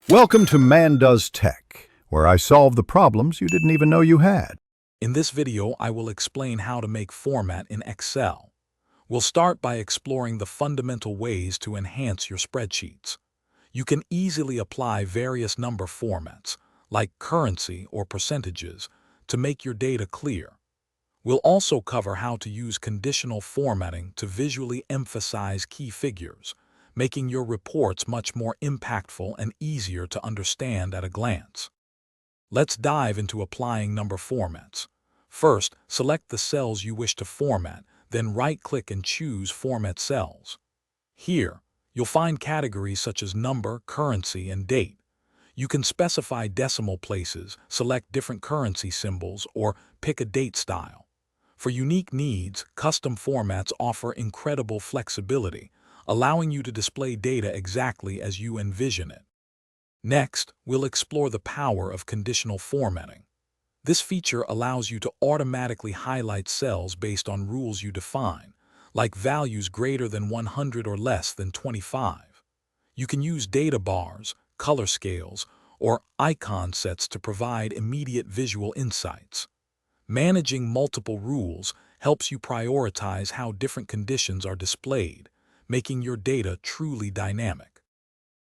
Welcome to Man Does Tech, where I solve the problems you didn't even know you had. In this video, I will explain how to make format in Excel. We'll start by exploring the fundamental ways to enhance your spreadsheets. You can easily apply various number formats, like currency or percentages, to make your data clear. We'll also cover how to use conditional formatting to visually emphasize key figures, making your reports much more impactful and easier to understand at a glance. Let's dive into applying number formats. First, select the cells you wish to format, then right-click and choose Format Cells. Here, you'll find categories such as number, currency, and date. You can specify decimal places, select different currency symbols, or pick a date style. For unique needs, custom formats offer incredible flexibility, allowing you to display data exactly as you envision it. Next, we'll explore the power of conditional formatting. This feature allows you to automatically highlight cells based on rules you define, like values greater than 100 or less than 25. You can use data bars, color scales, or icon sets to provide immediate visual insights. Managing multiple rules helps you prioritize how different conditions are displayed, making your data truly dynamic.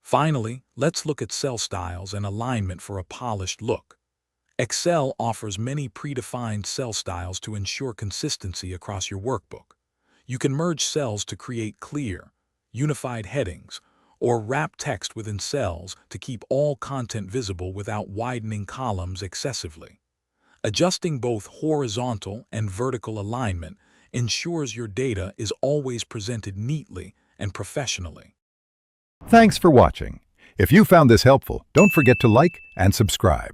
Finally, let's look at cell styles and alignment for a polished look. Excel offers many predefined cell styles to ensure consistency across your workbook. You can merge cells to create clear, unified headings, or wrap text within cells to keep all content visible without widening columns excessively. Adjusting both horizontal and vertical alignment ensures your data is always presented neatly and professionally. Thanks for watching. If you found this helpful, don't forget to like and subscribe.